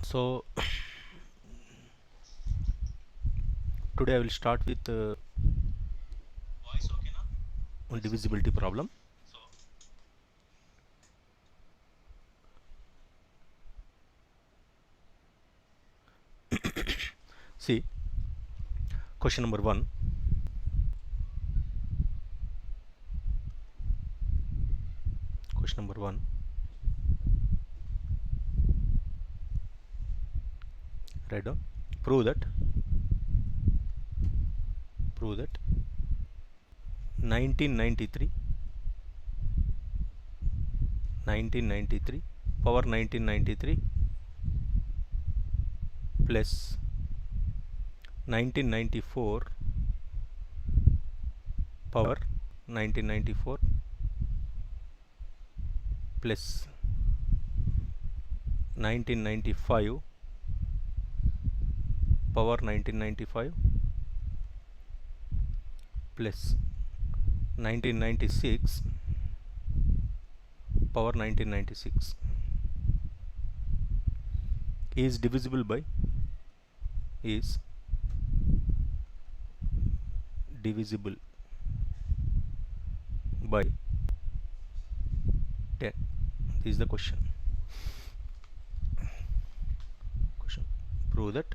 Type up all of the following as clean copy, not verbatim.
So today I will start with divisibility problem. See, question number 1. Question number 1. Write down. Prove that 1993 power 1993 plus 1994 power 1994 plus 1995 power 1995 plus 1996 power 1996 is divisible by 10. This is the question. Prove that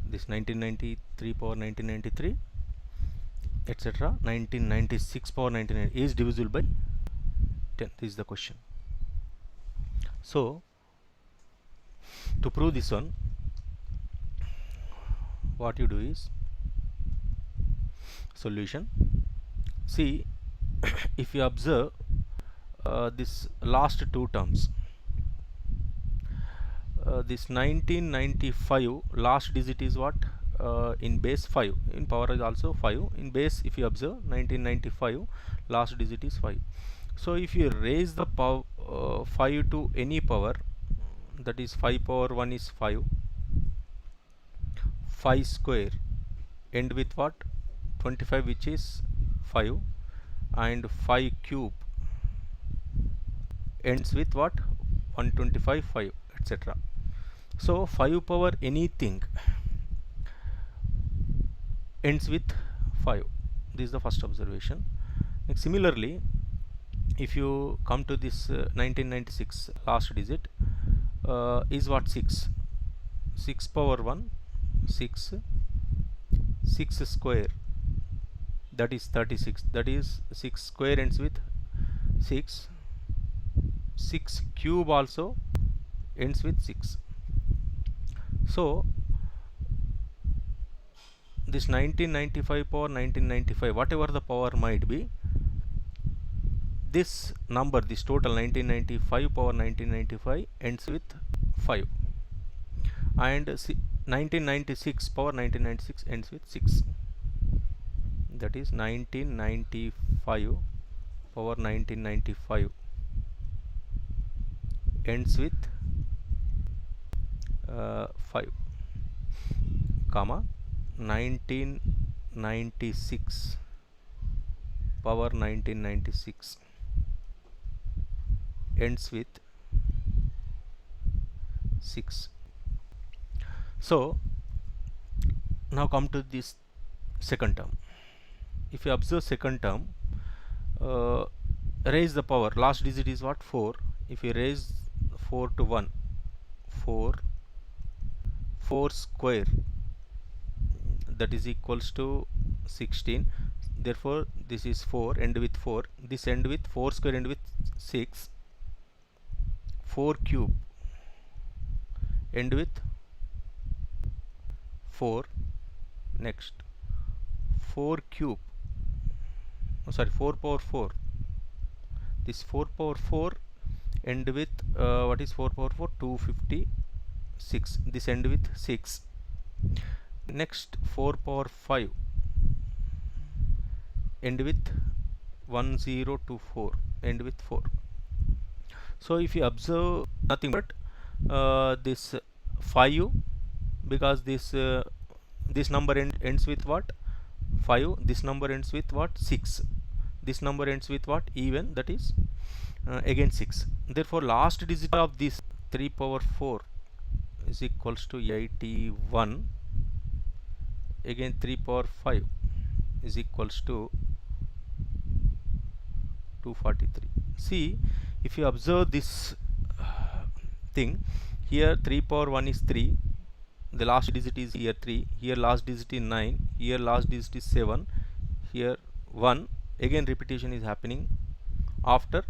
this 1993 power 1993 etc. 1996 power 1990 is divisible by 10. This is the question. So to prove this one, what you do is solution. See, if you observe this last two terms, this 1995 last digit is what? In base 5, in power is also 5, in base if you observe 1995 last digit is 5. So if you raise the power 5 to any power, that is 5 power 1 is 5, 5 square end with what? 25, which is 5, and 5 cube ends with what? 125, 5, etc. So 5 power anything ends with 5. This is the first observation. Next, similarly, if you come to this 1996 last digit is what? 6. 6 power 1 6, 6 square, that is 36, that is 6 square ends with 6, 6 cube also ends with 6. So this 1995 power 1995, whatever the power might be, this number, this total 1995 power 1995 ends with 5, and 1996 power 1996 ends with 6. That is 1995 power 1995 ends with 5, comma 1996 power 1996 ends with 6. So now come to this second term. If you observe second term, raise the power, last digit is what? 4. If you raise 4 to 1, 4 square, that is equals to 16. Therefore this is 4 end with 4, this end with 4 square end with 6, 4 cube end with 4. Next 4 cube, sorry, 4 power 4, this 4 power 4 end with what is 4 power 4? 256, this end with 6. Next 4 power 5 end with 1024, end with 4. So if you observe nothing but this 5, because this number ends with what? 5. This number ends with what? 6. This number ends with what? Even, that is again 6. Therefore last digit of this 3 power 4 is equals to 81, again 3 power 5 is equals to 243. See, if you observe this thing, here 3 power 1 is 3, the last digit is here 3, here last digit is 9, here last digit is 7, here 1, again repetition is happening after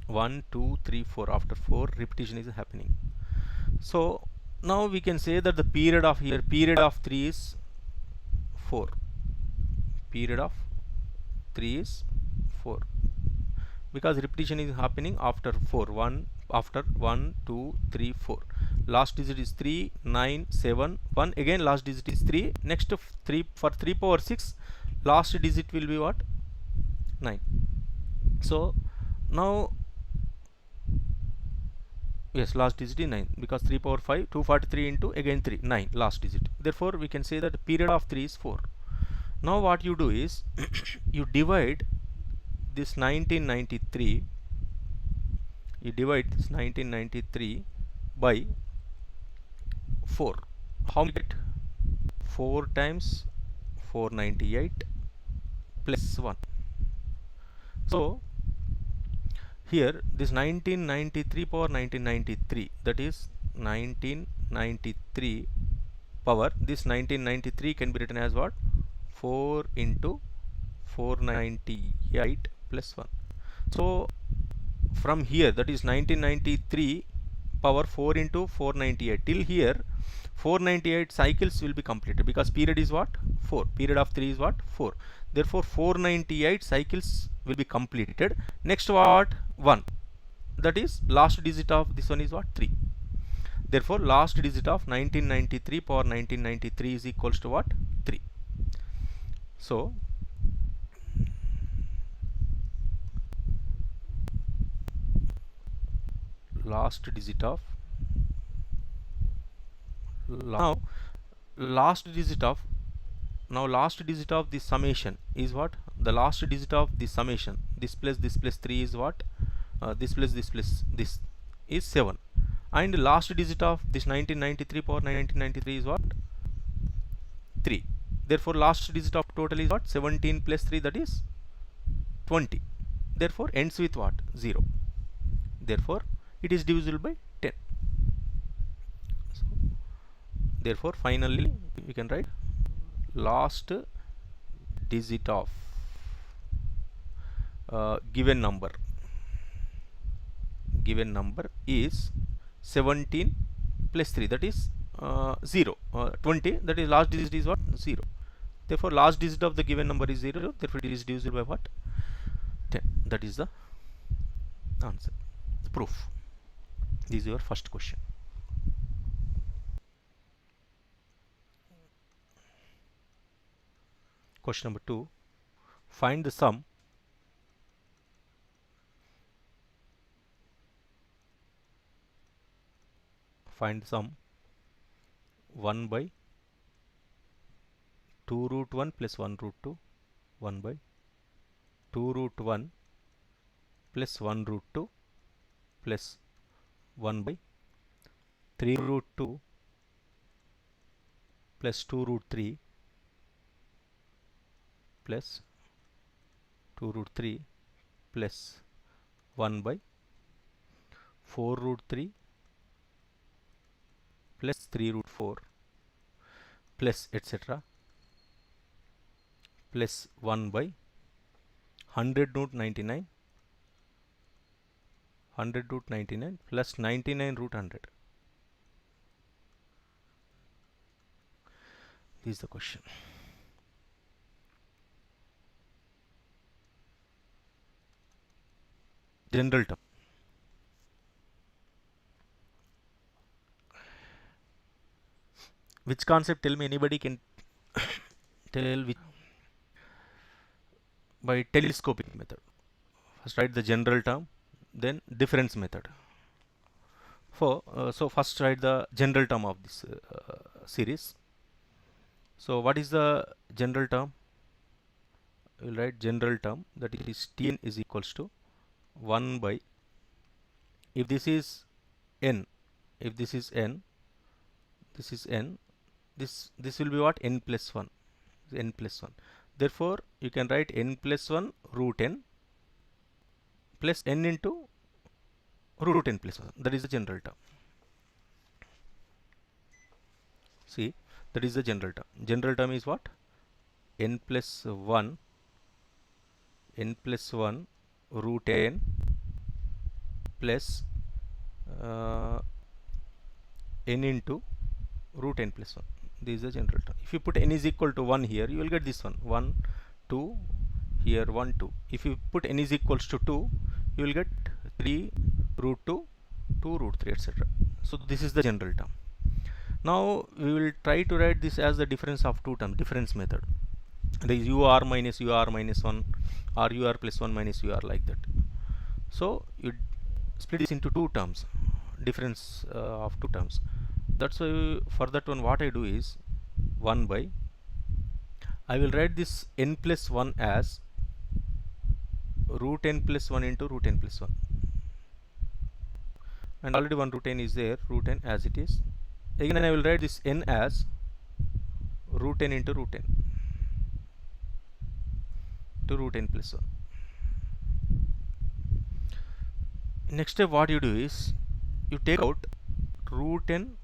1 2 3 4, after 4 repetition is happening. So now we can say that the period of here, period of 3 is 4, period of 3 is 4, because repetition is happening after 4, 1 after 1 2 3 4, last digit is 3 9 7 1, again last digit is 3, next 3 for 3 power 6 last digit will be what, 9. So now, yes, last digit is 9, because 3 power 5 243 into again 3 9 last digit, therefore we can say that the period of 3 is 4. Now what you do is you divide this 1993, you divide this 1993 by 4. How many get? 4 times 498 plus 1. So here this 1993 power 1993, that is 1993 power, this 1993 can be written as what, 4 into 498 plus 1. So from here, that is 1993 power 4 into 498, till here 498 cycles will be completed, because period is what, 4, period of 3 is what, 4, therefore 498 cycles will be completed. Next what, 1, that is last digit of this one is what, 3, therefore last digit of 1993 power 1993 is equals to what, 3. So last digit of last digit of last digit of this summation is what, the last digit of this summation, this plus 3 is what, this plus this is 7, and last digit of this 1993 power 1993 is what, 3, therefore last digit of total is what, 17 plus 3, that is 20, therefore ends with what, 0, therefore it is divisible by 10. So therefore finally we can write last digit of given number is 17 plus 3, that is 0, 20, that is last digit is what, 0, therefore last digit of the given number is 0, therefore it is divisible by what, 10. That is the answer, the proof. This is your first question. Question number 2, find the sum find the sum 1 by 2 root 1 plus 1 root 2, 1 by 2 root 1 plus 1 root 2 plus 1 by 3 root 2 plus 2 root 3 plus 2 root 3 plus 1 by 4 root 3 plus 3 root 4 plus etc. plus 1 by 100 root 99 root 99 plus 99 root 100. This is the question. General term. Which concept? Tell me, anybody can tell which? By telescopic method. First write the general term, then difference method. So first write the general term of this series. So what is the general term? We will write general term, that is Tn is equals to 1 by, if this is n, if this is n, this is n, this will be what? N plus 1, n plus 1. Therefore you can write n plus 1 root n plus n into root n plus 1. That is the general term. See, that is the general term. General term is what? N plus 1 root n plus n into root n plus 1. This is the general term. If you put n is equal to 1 here, you will get this one. 1, 2, here 1, 2. If you put n is equals to 2, you will get 3 root 2, 2 root 3, etc. So this is the general term. Now we will try to write this as the difference of two terms, difference method. There is ur minus 1 or ur plus 1 minus ur, like that. So you split this into two terms, difference of two terms. That's why for that one what I do is 1 by, I will write this n plus 1 as root n plus 1 into root n plus 1, and already one root n is there, root n as it is. Again I will write this n as root n into root n to root n plus 1. Next step what you do is you take out root n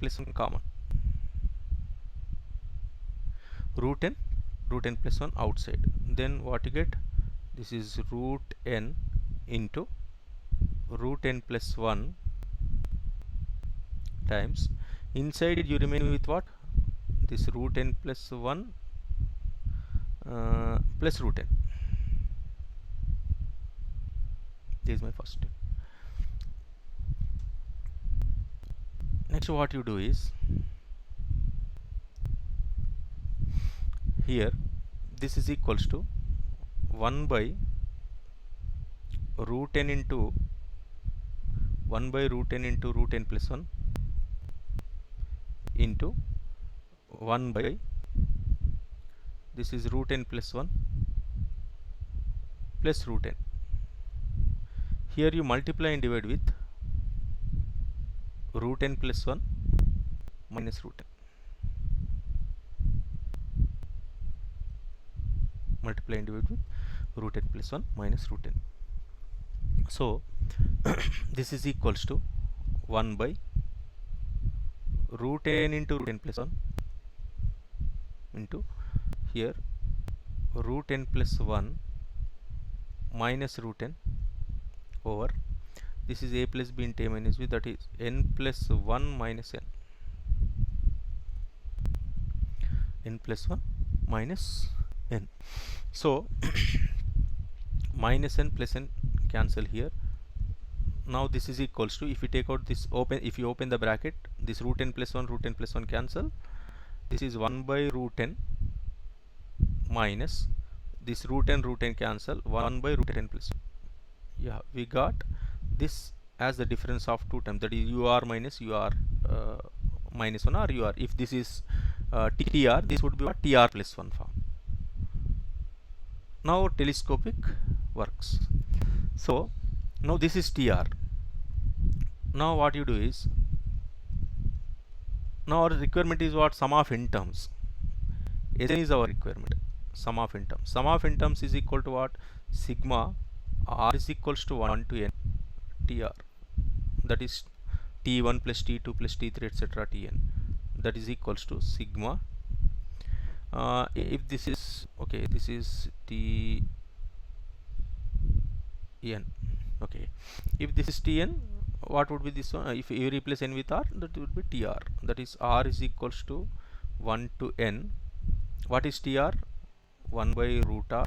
plus 1 common, root n plus 1 outside. Then what you get? This is root n into root n plus 1 times, inside it you remain with what? This root n plus 1 plus root n. This is my first step. Next what you do is, here this is equals to 1 by root n into root n plus 1 into 1 by, this is root n plus 1 plus root n. Here you multiply and divide with root n plus 1 minus root n. Multiply and divide with root n plus 1 minus root n. So this is equals to 1 by root n into root n plus 1 into here root n plus 1 minus root n over, this is a plus b into a minus b, that is n plus 1 minus n plus 1 minus n. So minus n plus n cancel here. Now this is equals to, if you take out this open, if you open the bracket, this root n plus 1 cancel. This is 1 by root n minus this root n cancel, 1 by root n plus 1. Yeah, we got this as the difference of two terms, that is ur minus minus 1 or ur. If this is tr, this would be what? Tr plus 1 form. Now telescopic works. So now this is tr. Now what you do is, now our requirement is what? Sum of n terms. Sn is our requirement. Sum of n terms. Sum of n terms is equal to what? Sigma r is equals to 1 to n tr, that is t1 plus t2 plus t3 etc. tn, that is equals to sigma, if this is okay, this is tn, okay, if this is tn, what would be this one? If you replace n with r, that would be tr, that is r is equals to 1 to n. What is tr? 1 by root r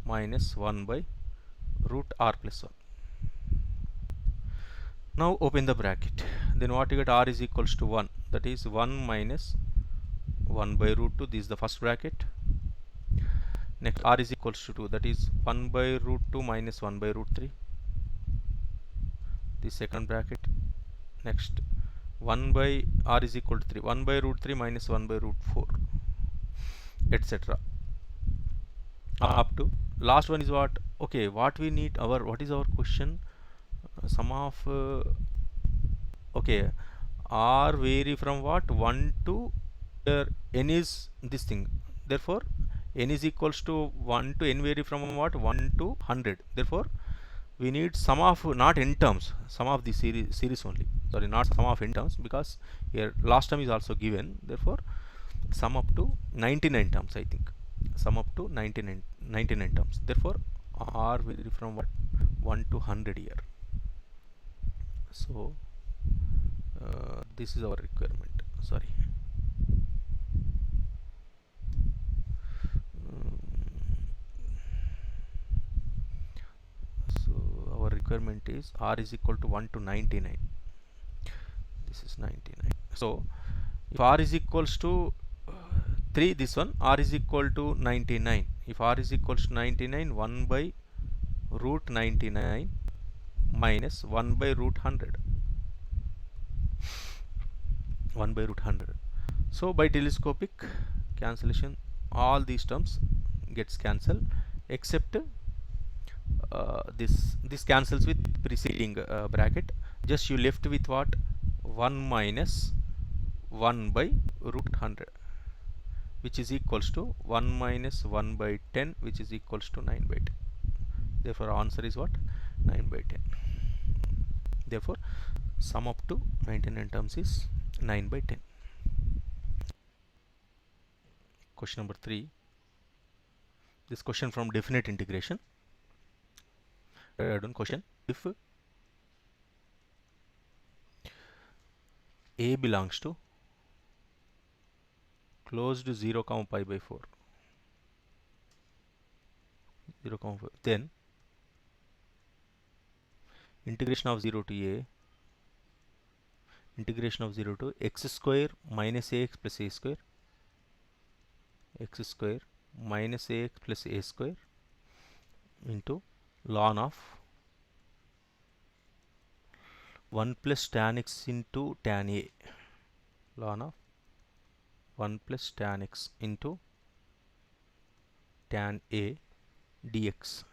minus 1 by root r plus 1. Now open the bracket, then what you get? R is equals to 1, that is 1 minus 1 by root 2, this is the first bracket. Next r is equals to 2, that is 1 by root 2 minus 1 by root 3, the second bracket. Next 1 by r is equal to 3, 1 by root 3 minus 1 by root 4, etc. Up to last one is what? Okay, what we need, our what is our question? Sum of Okay, r vary from what, 1 to n is this thing, therefore n is equals to 1 to n vary from what, 1 to 100, therefore we need sum of, not n terms, sum of the series only, sorry, not sum of n terms, because here last term is also given, therefore sum up to 99 terms, I think sum up to 99 terms, therefore r vary from what, 1 to 100 here. So this is our requirement, sorry. So our requirement is r is equal to 1 to 99, this is 99. So if r is equals to 3, this one r is equal to 99, if r is equals to 99, 1 by root 99 minus 1 by root 100, 1 by root 100. So by telescopic cancellation all these terms gets cancelled, except this cancels with preceding bracket, just you left with what, 1 minus 1 by root 100, which is equals to 1 minus 1 by 10, which is equals to 9 by 10. Therefore answer is what, 9 by 10. Therefore sum up to 99 terms is 9 by 10. Question number 3, this question from definite integration. Done question, if a belongs to closed 0 comma pi by 4, 0 comma 4, then integration of 0 to a, integration of 0 to x square minus ax plus a square, x square minus ax plus a square into ln of 1 plus tan x into tan a, ln of 1 plus tan x into tan a dx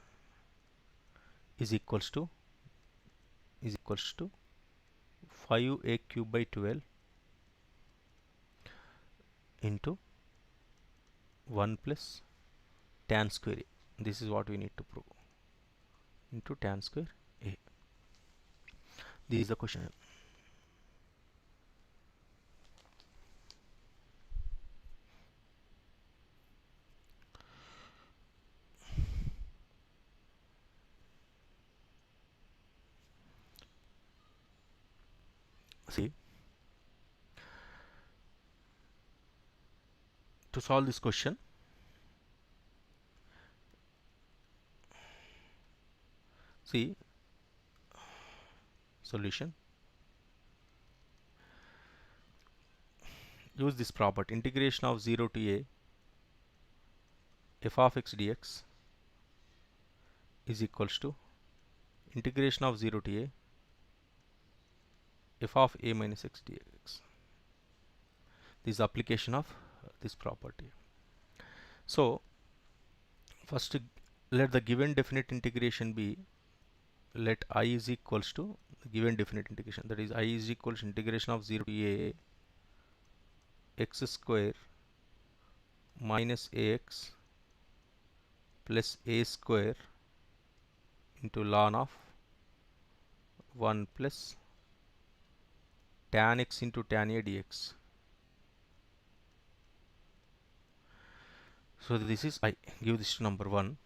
is equals to 5a cube by 12 into 1 plus tan square a. This is what we need to prove, into tan square a. This is the question. See, to solve this question, see, solution, use this property, integration of 0 to a f of x dx is equals to integration of 0 to a f of a minus x dx. This is application of this property. So first let the given definite integration be, let I is equals to the given definite integration, that is I is equals to integration of 0 to a x square minus ax plus a square into ln of 1 plus tan x into tan a dx. So this is I, give this to number 1.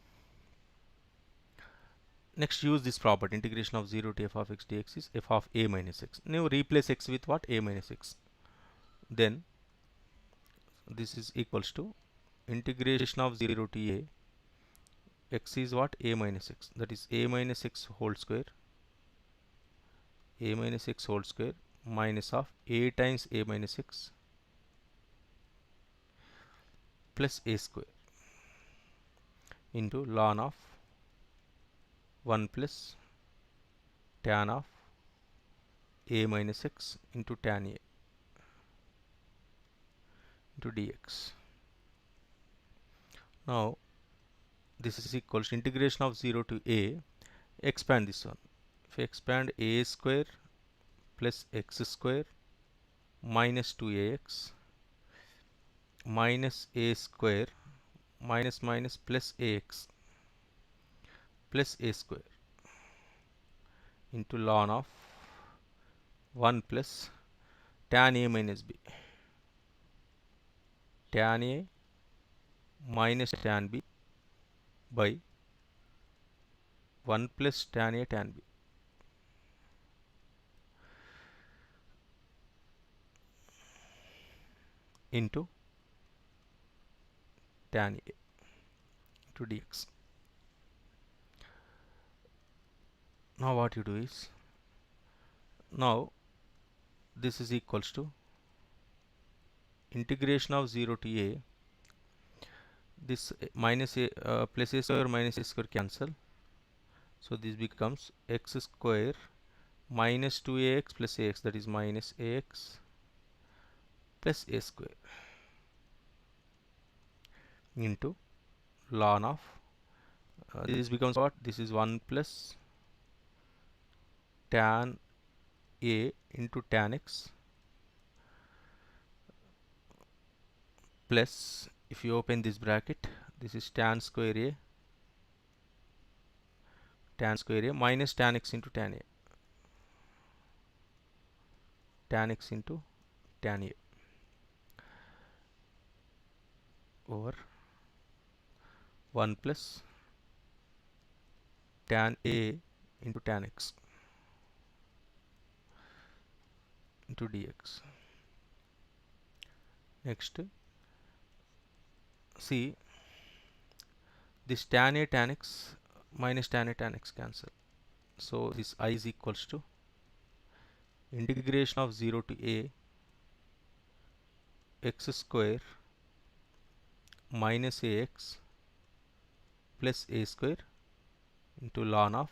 Next use this property, integration of 0 to f of x dx is f of a minus x. Now replace x with what, a minus x. Then this is equals to integration of 0 to a, x is what, a minus x, that is a minus x whole square, a minus x whole square minus of a times a minus x plus a square into ln of 1 plus tan of a minus x into tan a into dx. Now this is equals to integration of 0 to a, expand this one, if I expand a square plus x square minus 2ax minus a square minus minus plus ax plus a square into ln of 1 plus tan a minus b, tan a minus tan b by 1 plus tan a tan b into tan a to dx. Now what you do is, now this is equals to integration of 0 to a, this minus a plus a square minus a square cancel, so this becomes x square minus 2ax plus ax, that is minus ax plus a square into ln of this becomes what, this is 1 plus tan a into tan x plus, if you open this bracket, this is tan square a minus tan x into tan a, tan x into tan a over 1 plus tan a into tan x into dx. Next, see this tan a tan x minus tan a tan x cancel, so this I is equals to integration of 0 to a x square minus ax plus a square into ln of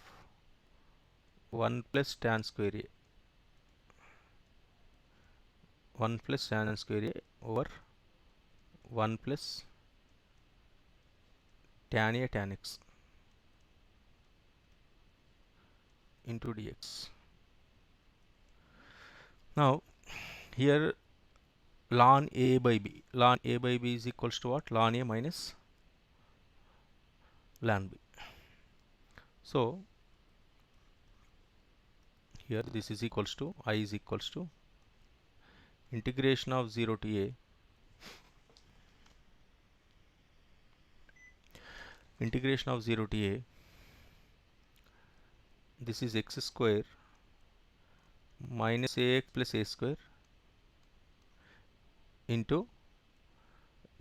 1 plus tan square a, 1 plus tan square a over 1 plus tan a tan x into dx. Now here ln a by b, ln a by b is equals to what, ln a minus ln b. So here this is equals to, I is equals to integration of 0 to a integration of 0 to a, this is x square minus ax plus a square into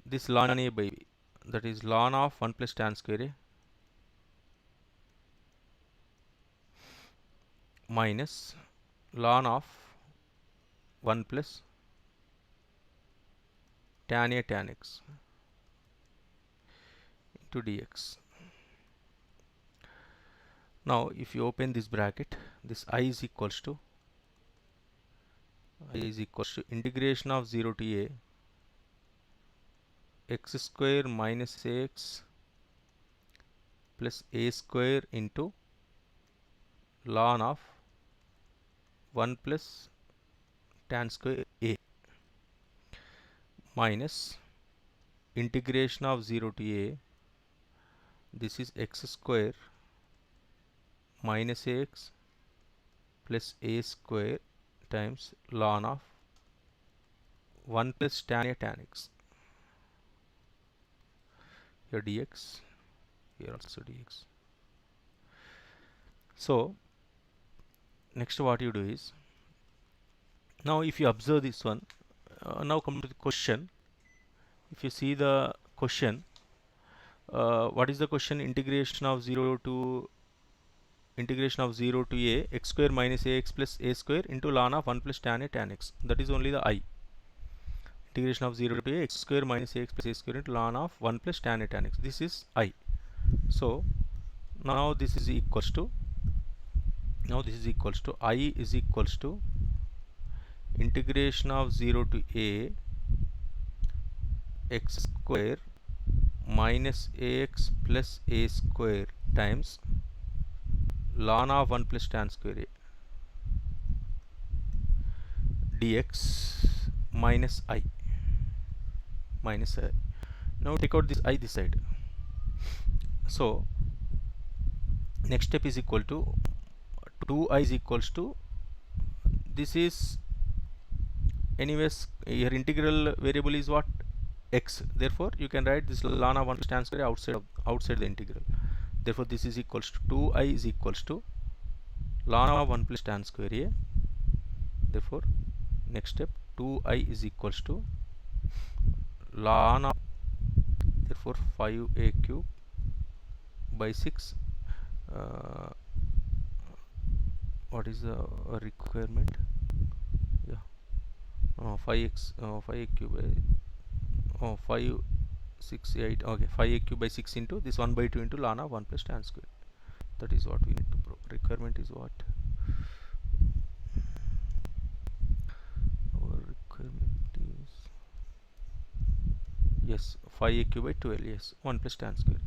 this ln a by b, that is ln of 1 plus tan square a minus ln of 1 plus tan a tan x into dx. Now if you open this bracket, this I is equals to integration of 0 to a x square minus ax plus a square into ln of 1 plus tan square a minus integration of 0 to a, this is x square minus ax plus a square times ln of 1 plus tan a tan x, here dx, here also dx. So next what you do is, now if you observe this one, now come to the question. If you see the question, what is the question? Integration of 0 to a x square minus ax plus a square into ln of 1 plus tan a tan x, that is only the I. Integration of 0 to a x square minus ax plus a square into ln of 1 plus tan a tan x, this is I. So now this is equals to, I is equals to integration of 0 to a x square minus ax plus a square times ln of 1 plus tan square a dx minus I. Now take out this I this side. So next step is equal to 2I is equals to, this is anyways your integral variable is what, x. Therefore you can write this ln of 1 plus tan square outside the integral. Therefore this is equals to 2I is equals to ln of 1 plus tan square a. Therefore next step 2I is equals to ln of, therefore 5a cube by 6. What is the requirement? Yeah, 5a cube, 5 6 8, okay, 5a cube by 6 into this 1 by 2 into ln of 1 plus tan square. That is what we need to prove. Requirement is what? Our requirement is, yes, 5a cube by 12, yes, 1 plus tan square.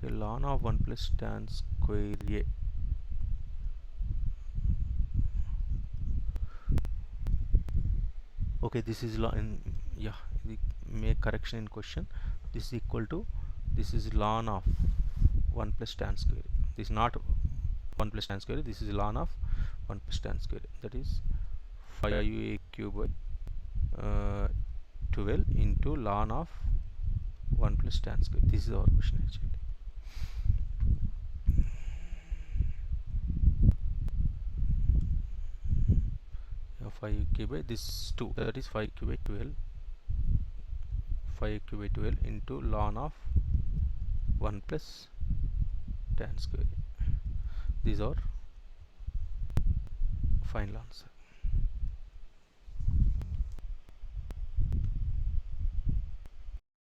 Okay, ln of 1 plus tan square a. Okay, this is yeah, make correction in question. This is equal to, this is ln of 1 plus tan square. This is not 1 plus tan square, this is ln of 1 plus tan square. That is 5a cube by 12 into ln of 1 plus tan square. This is our question actually. Yeah, 5 cube by this 2, that is 5 cube by 12, 5 cube by 12 into ln of 1 plus tan square. These are final answer.